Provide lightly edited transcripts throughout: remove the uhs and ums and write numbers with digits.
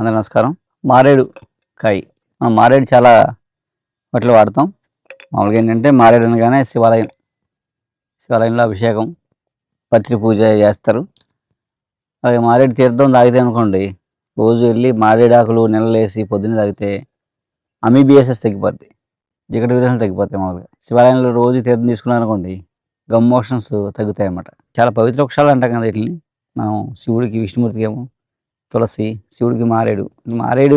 అందరికీ నమస్కారం. మారేడు కాయ. మనం మారేడు చాలా వాటిలో వాడతాం. మామూలుగా ఏంటంటే మారేడు అనగానే శివాలయంలో అభిషేకం, పత్రి పూజ చేస్తారు. అలాగే మారేడు తీర్థం తాగితే అనుకోండి, రోజు వెళ్ళి మారేడాకులు నీళ్ళేసి పొద్దున్న తాగితే అమీబియాసిస్ తగ్గిపోద్ది, జిగట విరేచనాలు తగ్గిపోతాయి. మామూలుగా శివాలయంలో రోజు తీర్థం తీసుకున్నాం అనుకోండి, గమ్ మోషన్స్ తగ్గుతాయి అన్నమాట. చాలా పవిత్ర వృక్షాలు అంటాం కదా వీటిని. మనం శివుడికి, విష్ణుమూర్తికి ఏమో తులసి, శివుడికి మారేడు. మారేడు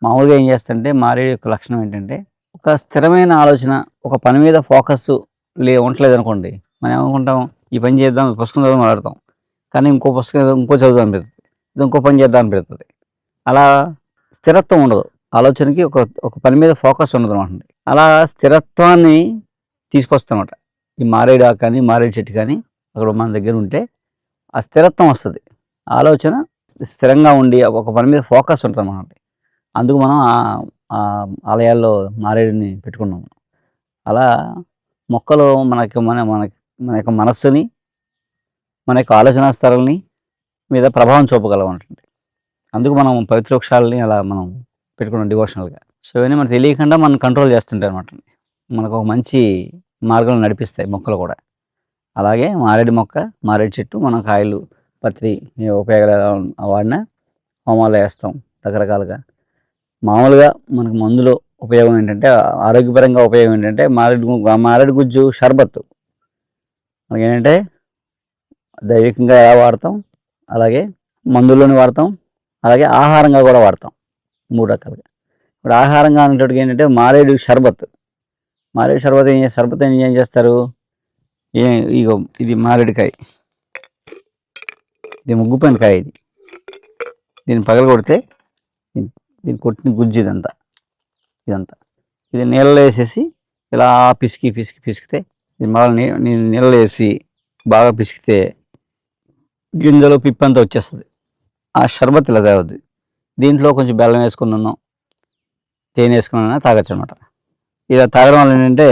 మామూలుగా ఏం చేస్తుంటే మారేడు యొక్క లక్షణం ఏంటంటే, ఒక స్థిరమైన ఆలోచన, ఒక పని మీద ఫోకస్ ఉండలేదు అనుకోండి, మనం ఏమనుకుంటాం, ఈ పని చేద్దాం, పుస్తకం చదువు మాట్లాడతాం, కానీ ఇంకో పుస్తకం ఇంకో చదువుదాం అనిపిస్తుంది, ఇంకో పని చేద్దాం అనిపిస్తుంది. అలా స్థిరత్వం ఉండదు ఆలోచనకి. ఒక ఒక పని మీద ఫోకస్ ఉండదు అనమాట. అలా స్థిరత్వాన్ని తీసుకొస్తామన్నమాట. ఈ మారేడు ఆకు కానీ మారేడు చెట్టు కానీ అక్కడ మన దగ్గర ఉంటే ఆ స్థిరత్వం వస్తుంది. ఆలోచన స్థిరంగా ఉండి ఒక పని మీద ఫోకస్ ఉంటుంది అన్నమాట. అందుకు మనం ఆలయాల్లో మారేడుని పెట్టుకున్నాము. అలా మొక్కలు మన యొక్క మనస్సుని, మన యొక్క ఆలోచన స్థలాన్ని మీద ప్రభావం చూపగలమంటుంది. అందుకు మనం పవిత్ర వృక్షాలని అలా మనం పెట్టుకున్నాం డివోషనల్గా. సో ఇవన్నీ మనకు తెలియకుండా మనం కంట్రోల్ చేస్తుంటాయి అనమాట. మనకు ఒక మంచి మార్గం నడిపిస్తాయి మొక్కలు కూడా. అలాగే మారేడు మొక్క, మారేడు చెట్టు, మనం కాయలు, పత్రి ఉపయోగాలు వాడిన హోమాలు వేస్తాం రకరకాలుగా. మామూలుగా మనకు మందులో ఉపయోగం ఏంటంటే, ఆరోగ్యపరంగా ఉపయోగం ఏంటంటే మారేడు గుజ్జు షర్బత్తు మనకి ఏంటంటే దైవికంగా ఎలా వాడతాం, అలాగే మందుల్లోని వాడతాం, అలాగే ఆహారంగా కూడా వాడతాం. 3 రకాలుగా. ఇప్పుడు ఆహారంగా అనేటట్టుగా ఏంటంటే మారేడు షర్బత్. మారేడు షర్బత్ ఏం చేస్తారు, ఇగో ఇది మారేడుకాయ, ఇది ముగ్గుపోయిన కాయ. దీన్ని పగల కొడితే దీన్ని కొట్టిన గుజ్జు ఇదంతా ఇది నీళ్ళలో వేసేసి ఇలా పిసికితే, ఇది మళ్ళీ నీళ్ళలో వేసి బాగా పిసికితే గింజలు పిప్పంతా వచ్చేస్తుంది. ఆ షర్బత్ ఇలా తాగొద్దు. దీంట్లో కొంచెం బెల్లం వేసుకున్నాను, తేనె వేసుకున్నా తాగొచ్చు అనమాట. ఇలా తాగడం వల్ల ఏంటంటే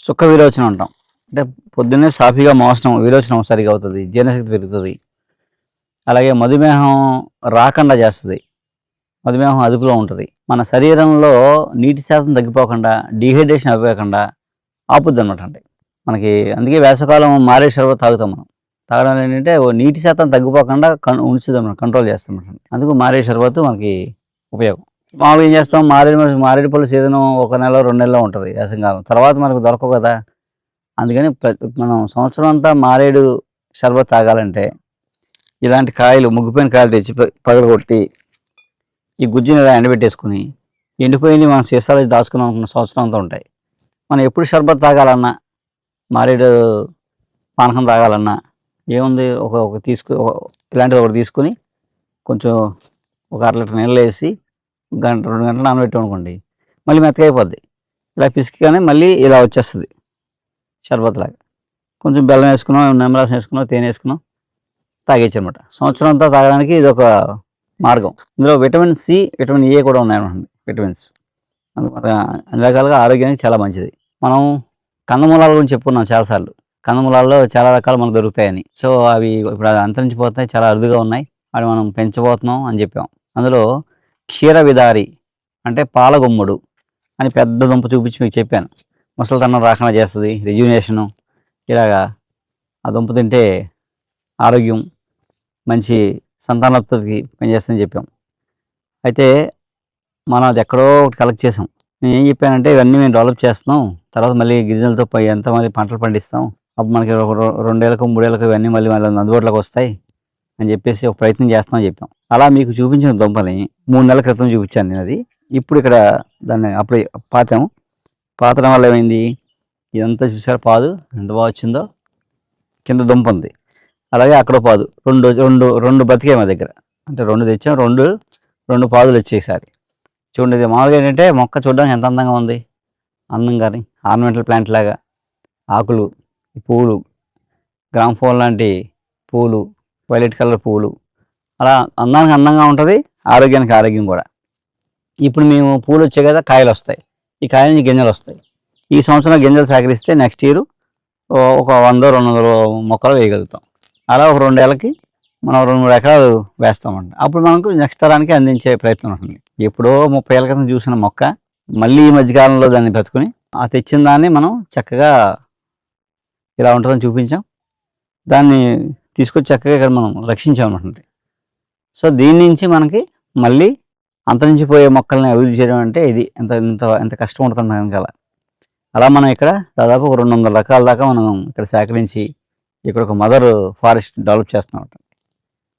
సుఖ విరోచనం అంటాం. అంటే పొద్దున్నే సాఫీగా విరోచనం సరిగా అవుతుంది, జీర్ణశక్తి పెరుగుతుంది. అలాగే మధుమేహం రాకుండా చేస్తుంది, మధుమేహం అదుపులో ఉంటుంది. మన శరీరంలో నీటి శాతం తగ్గిపోకుండా, డీహైడ్రేషన్ అవ్వకుండా ఆపుద్ది అనమాట. అంటే మనకి అందుకే వేసవకాలం మారేడు షర్బత్ తాగుతాం. మనం తాగడం ఏంటంటే నీటి శాతం తగ్గిపోకుండా ఉంచుదాం, మనం కంట్రోల్ చేస్తాం. అందుకు మారేడు షర్బత్ మనకి ఉపయోగం. మామూలుగా ఏం చేస్తాం, మారేడు పళ్ళు సీజన్ 1 నెల 2 నెలలో ఉంటుంది వేసవికాలం, తర్వాత మనకు దొరకవు కదా. అందుకని మనం సంవత్సరం అంతా మారేడు షర్బత్ తాగాలంటే ఇలాంటి కాయలు, ముగ్గిపోయిన కాయలు తెచ్చి పగలగొట్టి ఈ గుజ్జుని ఇలా ఎండబెట్టేసుకుని, ఎండిపోయింది మనం సీసాలు దాచుకుని అనుకున్న సంవత్సరం అంతా ఉంటాయి. మనం ఎప్పుడు షర్బత్ తాగాలన్నా, మారేడు పానకం తాగాలన్నా ఏముంది, ఇలాంటిది ఒకటి తీసుకుని కొంచెం ఒక 1/2 లీటర్ నీళ్ళు వేసి 1-2 గంటలు నానబెట్టామనుకోండి, మళ్ళీ మెత్తగా అయిపోద్ది. ఇలా పిసికిగానే మళ్ళీ ఇలా వచ్చేస్తుంది షర్బత్ లాగా. కొంచెం బెల్లం వేసుకున్నాం, నిమ్మరసం వేసుకున్నాం, తేనె వేసుకున్నాం, తాగేచ్చు అనమాట. సంవత్సరం అంతా తాగడానికి ఇది ఒక మార్గం. ఇందులో విటమిన్ సి, విటమిన్ ఏ కూడా ఉన్నాయన్నమాట. విటమిన్స్ అన్ని రకాలుగా ఆరోగ్యానికి చాలా మంచిది. మనం కందమూలాల గురించి చెప్పుకున్నాం చాలాసార్లు. కందమూలాల్లో చాలా రకాలు మనకు దొరుకుతాయని. సో అవి ఇప్పుడు అంతరించిపోతున్నాయి, చాలా అరుదుగా ఉన్నాయి, అవి మనం పెంచబోతున్నాం అని చెప్పాం. అందులో క్షీర విదారి అంటే పాలగుమ్ముడు అని పెద్ద దుంప చూపించి మీకు చెప్పాను. ముసలితనం రాకుండా చేస్తుంది, రిజ్యూనేషను. ఇలాగా ఆ దుంప తింటే ఆరోగ్యం, మంచి సంతానోత్పత్తికి పనిచేస్తుందని చెప్పాం. అయితే మనం అది ఎక్కడో ఒకటి కలెక్ట్ చేసాం. నేను ఏం చెప్పానంటే, ఇవన్నీ మేము డెవలప్ చేస్తున్నాం, తర్వాత మళ్ళీ గిరిజనులతో ఎంతమంది పంటలు పండిస్తాం, అప్పుడు మనకి 2 ఏళ్ళకు 3 ఏళ్ళకు ఇవన్నీ మళ్ళీ అందుబాటులోకి వస్తాయి అని చెప్పేసి ఒక ప్రయత్నం చేస్తామని చెప్పాం. అలా మీకు చూపించిన దుంపని 3 నెలల క్రితం చూపించాను నేను. అది ఇప్పుడు ఇక్కడ దాన్ని అప్పుడే పాతడం వల్ల ఏమైంది, ఇదంతా చూసారు పాదు ఎంత బాగా వచ్చిందో. కింద దుంప ఉంది, అలాగే అక్కడ పాదు, రెండు బతికాయి మా దగ్గర. అంటే 2 తెచ్చాం, రెండు పాదులు వచ్చేసారి. చూడండి, ఇది మామూలుగా ఏంటంటే మొక్క చూడడానికి ఎంత అందంగా ఉంది, అందంగాని ఆర్నమెంటల్ ప్లాంట్ లాగా ఆకులు, పువ్వులు, గ్రామ్ ఫోన్ లాంటి పువ్వులు, వైలెట్ కలర్ పువ్వులు, అలా అందంగా ఉంటుంది, ఆరోగ్యానికి ఆరోగ్యం కూడా. ఇప్పుడు మేము పూలు వచ్చాయి కదా, కాయలు వస్తాయి. ఈ కాయల నుంచి గింజలు వస్తాయి. ఈ సంవత్సరం గింజలు సేకరిస్తే నెక్స్ట్ ఇయర్ ఒక 100-200 మొక్కలు వేయగలుగుతాం. అలా ఒక 2 ఏళ్ళకి మనం 2-3 ఎకరాలు వేస్తామంట. అప్పుడు మనకు నెక్స్ట్ తరానికి అందించే ప్రయత్నం ఉంటుంది. ఎప్పుడో 30 ఏళ్ళ క్రితం చూసిన మొక్క మళ్ళీ ఈ మధ్యకాలంలో దాన్ని బ్రతుకుని ఆ తెచ్చిన దాన్ని మనం చక్కగా ఇలా ఉంటుందని చూపించాం. దాన్ని తీసుకొచ్చి చక్కగా ఇక్కడ మనం రక్షించామన్నమాట. సో దీని నుంచి మనకి మళ్ళీ అంతరించిపోయే మొక్కల్ని అభివృద్ధి చేయడం అంటే ఇది ఎంత ఎంత ఎంత కష్టం ఉంటుంది వెనకాల. అలా మనం ఇక్కడ దాదాపు ఒక 200 రకాల దాకా మనం ఇక్కడ సేకరించి ఇక్కడ ఒక మదర్ ఫారెస్ట్ డెవలప్ చేస్తున్నాం,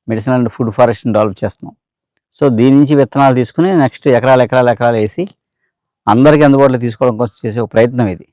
మెడిసినల్ అండ్ ఫుడ్ ఫారెస్ట్ని డెవలప్ చేస్తున్నాం. సో దీని నుంచి విత్తనాలు తీసుకుని నెక్స్ట్ ఎకరాలు వేసి అందరికీ అందుబాటులో తీసుకోవడం కోసం చేసే ఒక ప్రయత్నం ఇది.